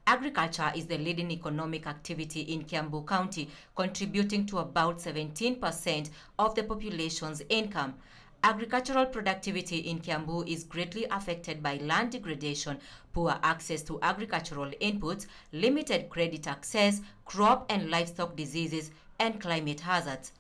Agriculture is the leading economic activity in Kiambu County, contributing to about 17% of the population's income. Agricultural productivity in Kiambu is greatly affected by land degradation, poor access to agricultural inputs, limited credit access, crop and livestock diseases, and climate hazards.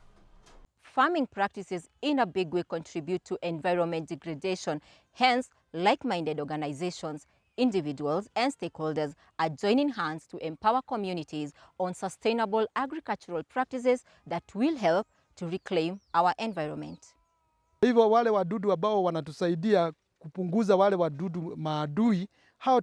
Farming practices in a big way contribute to environment degradation. Hence, like-minded organizations, individuals, and stakeholders are joining hands to empower communities on sustainable agricultural practices that will help to reclaim our environment. Hivyo wale wadudu ambao wanatusaidia kupunguza wale wadudu maadui, hao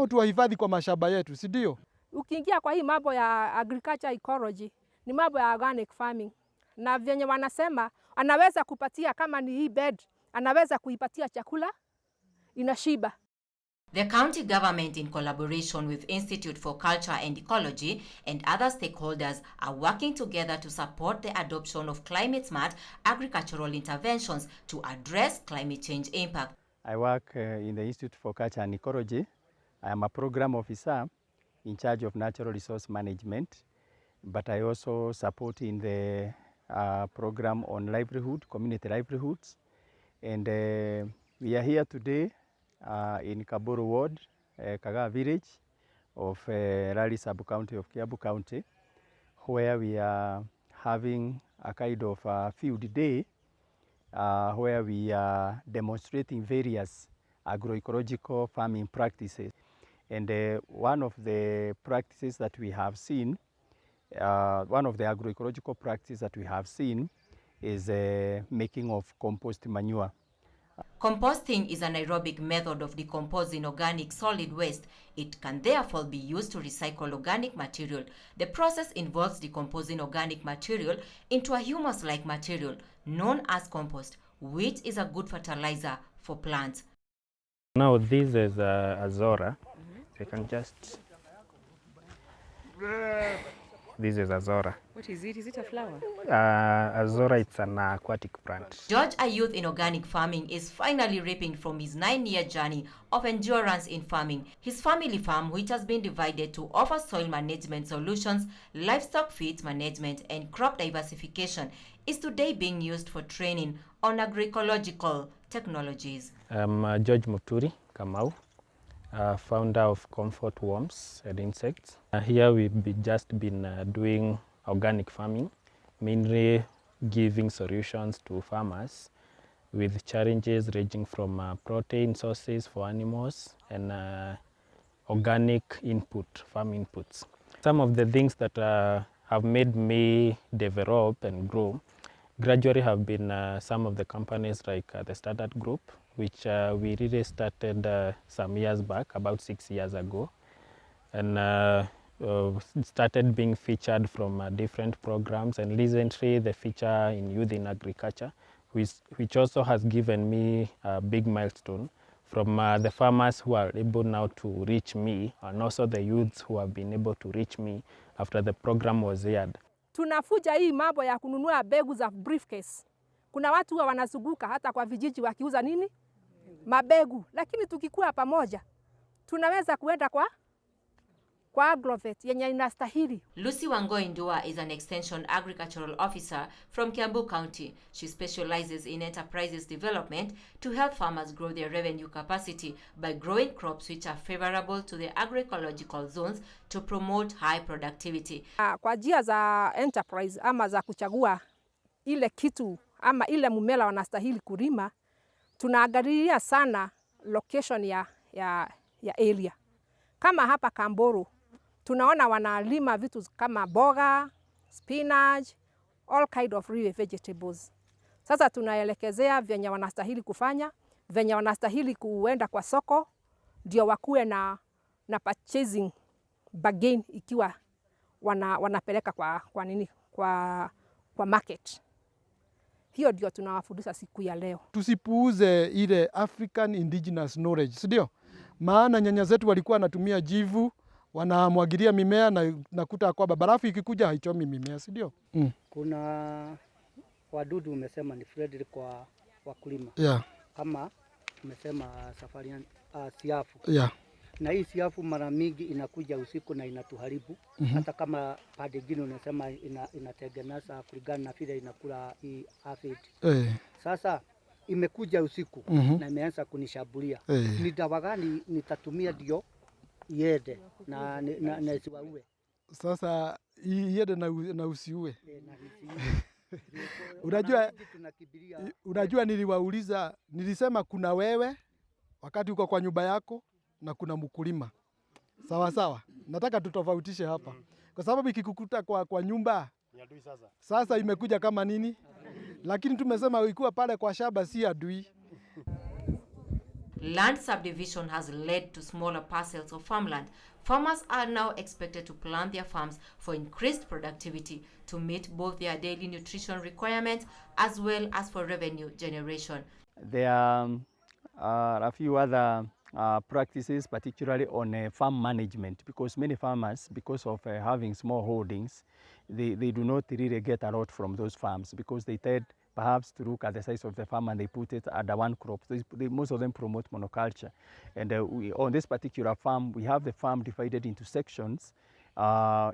tuwahifadhi kwa mashamba yetu, si ndio? Ukiingia kwa hii mambo ya agriculture ecology, ni mambo ya organic farming. Na vyenye wanasema, anaweza kupatia kama ni hii bed, anaweza kuipatia chakula, inashiba. The county government, in collaboration with Institute for Culture and Ecology and other stakeholders, are working together to support the adoption of climate-smart agricultural interventions to address climate change impact. I work in the Institute for Culture and Ecology. I am a program officer in charge of natural resource management, but I also support in the program on livelihood, community livelihoods. And we are here today in Kaburu Ward, Kagaa Village of Rari Sub-County of Kiambu County, where we are having a kind of field day where we are demonstrating various agroecological farming practices. And one of the practices that we have seen, one of the agroecological practices that we have seen is making of compost manure. Composting is an aerobic method of decomposing organic solid waste. It can therefore be used to recycle organic material. The process involves decomposing organic material into a humus-like material known as compost, which is a good fertilizer for plants. Now this is Azora. So you can just... This is Azora. What is it? Is it a flower? Azora, it's an aquatic plant. George, a youth in organic farming, is finally reaping from his 9-year journey of endurance in farming. His family farm, which has been divided to offer soil management solutions, livestock feeds management, and crop diversification, is today being used for training on agroecological technologies. I'm George Muturi Kamau, founder of Comfort Worms and Insects. Here we've just been doing organic farming, mainly giving solutions to farmers with challenges ranging from protein sources for animals and organic input, farm inputs. Some of the things that have made me develop and grow gradually have been some of the companies like the Standard Group, which we really started some years back, about 6 years ago, and started being featured from different programs, and recently the feature in Youth in Agriculture, which also has given me a big milestone from the farmers who are able now to reach me, and also the youths who have been able to reach me after the program was aired. Tunafuja hii mambo ya kununua mbegu za briefcase. Kuna watu wa wanazunguka hata kwa vijiji wakiuza nini? Mabegu. Lakini tukikuwa pamoja, tunaweza kuenda kwa agrovet yenye inastahili. Lucy Wangoi Ndua is an extension agricultural officer from Kiambu County. She specializes in enterprises development to help farmers grow their revenue capacity by growing crops which are favorable to the agroecological zones to promote high productivity. Kwa njia za enterprise ama za kuchagua ile kitu ama ile mumela wanastahili kulima, tunaangalia sana location ya area. Kama hapa Kamburu, tunaona wanalima vitu kama boga, spinach, all kind of leafy vegetables. Sasa tunaelekezea venye wanastahili kufanya, venye wanastahili kuenda kwa soko, ndio wakuwe na purchasing bargain ikiwa wanapeleka kwa market. Hiyo ndio tunawafundisha siku ya leo. Tusipuuze ile African indigenous knowledge, si ndio? Maana nyanya zetu walikuwa wanatumia jivu, wanamwagilia mimea na nakuta kwamba barafu ikikuja haichomi mimea, si ndio? Kuna wadudu umesema ni friendly kwa wakulima. Yeah. Kama umesema siafu. Yeah. na hii siafu mara mingi inakuja usiku na inatuharibu. Hata kama pande ingine unasema inatengeneza kulingana na vile inakula hii aphid. Sasa imekuja usiku na imeanza kunishambulia. Ni dawa gani nitatumia ndio iende na isiwaue? Sasa iende na usiue. Unajua niliwauliza, nilisema kuna wewe wakati uko kwa nyumba yako na kuna mkulima. Sawa sawa. Nataka tutofautishe hapa. Kwa sababu ikikukuta kwa nyumba sasa imekuja kama nini? Lakini tumesema ikiwa pale kwa shamba si adui. Land subdivision has led to smaller parcels of farmland. Farmers are now expected to plan their farms for increased productivity to meet both their daily nutrition requirements as well as for revenue generation. There are a few other practices, particularly on farm management, because many farmers, because of having small holdings, they do not really get a lot from those farms because they tend perhaps to look at the size of the farm and they put it under one crop. So most of them promote monoculture. And on this particular farm, we have the farm divided into sections,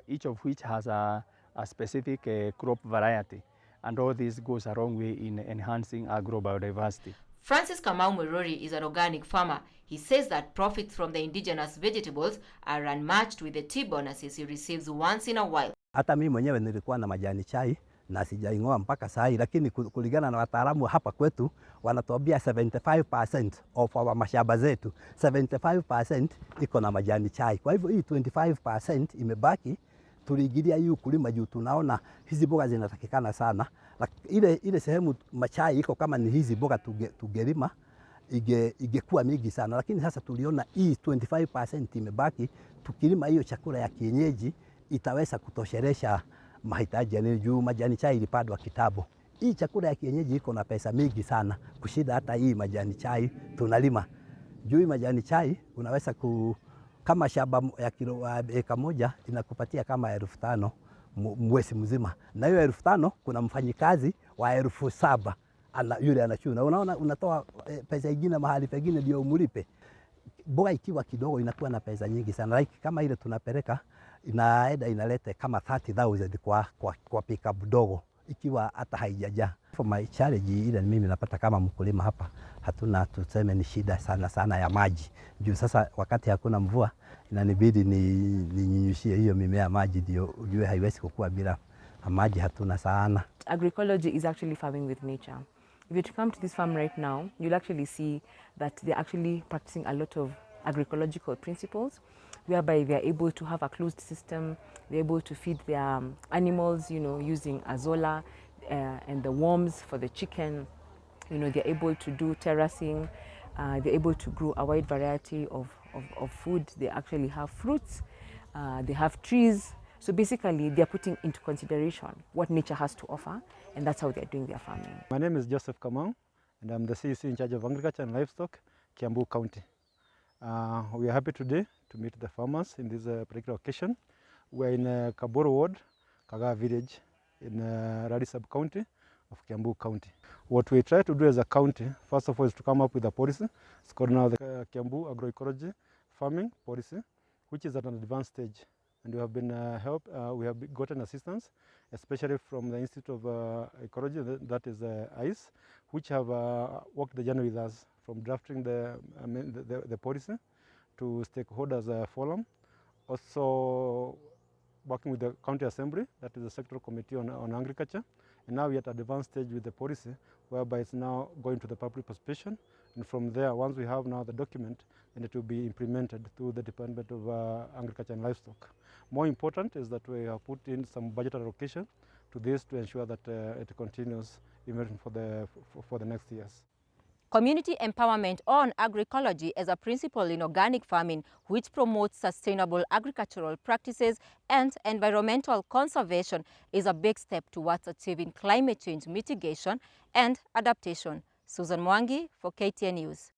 each of which has a specific crop variety. And all this goes a long way in enhancing agrobiodiversity. Francis Kamau Mwerori is an organic farmer. He says that profits from the indigenous vegetables are unmatched with the tea bonuses he receives once in a while. Hata mimi mwenyewe nilikuwa na majani chai na sijaingoa mpaka saa hii, lakini kulingana na wataalamu hapa kwetu wanatuambia 75% of our mashamba zetu 75% iko na majani chai. Kwa hivyo hii 25% imebaki tuliingilia hii ukulima juu tunaona hizi mboga zinatakikana sana. Ile sehemu machai iko kama ni hizi mboga tugelima ingekuwa mingi sana, lakini sasa tuliona hii 25% imebaki, tukilima hiyo chakula ya kienyeji itaweza kutoshelesha mahitaji ya juu. Majani chai ilipandwa kitambo. Hii chakula ya kienyeji iko na pesa mingi sana kushida hata hii majani chai tunalima. Juu majani chai unaweza kama shamba ya eka moja inakupatia kama 5,000 mwezi mzima. Na hiyo 5,000 kuna mfanyikazi wa 7,000 yule anachuna. Unaona unatoa pesa nyingine mahali pengine ndio umlipe. Mboga ikiwa kidogo inakuwa na pesa nyingi sana. Like kama ile tunapeleka inaenda inalete kama 30,000 kwa pickup dogo ikiwa hata haijajaa. For my challenge ile mimi napata kama mkulima hapa, hatuna tuseme ni shida sana ya maji. Juu sasa wakati hakuna mvua inanibidi ninyunyishie hiyo mimea maji ndio ujue haiwezi kukua bila maji, hatuna sana. Agroecology is actually farming with nature. If you come to this farm right now, you'll actually see that they're actually practicing a lot of agroecological principles, whereby they're able to have a closed system, they're able to feed their animals, using azolla and the worms for the chicken. They're able to do terracing, they're able to grow a wide variety of food. They actually have fruits, they have trees. So basically, they're putting into consideration what nature has to offer, and that's how they're doing their farming. My name is Joseph Kamau, and I'm the CEC in charge of agriculture and livestock, Kiambu County. We are happy today to meet the farmers in this particular occasion. We are in Kaboro Ward, Kagaa Village, in Rari Sub-County of Kiambu County. What we try to do as a county, first of all, is to come up with a policy. It's called now the Kiambu Agroecology Farming Policy, which is at an advanced stage. And we have been we have gotten assistance, especially from the Institute of Ecology, that is ICE, which have worked the journey with us from drafting the policy to stakeholders forum. Also working with the county assembly, that is the sectoral committee on agriculture. And now we are at an advanced stage with the policy, whereby it's now going to the public participation. And from there, once we have now the document, then it will be implemented through the Department of Agriculture and Livestock. More important is that we have put in some budget allocation to this to ensure that it continues even for the next years. Community empowerment on agroecology as a principle in organic farming, which promotes sustainable agricultural practices and environmental conservation, is a big step towards achieving climate change mitigation and adaptation. Susan Mwangi for KTN News.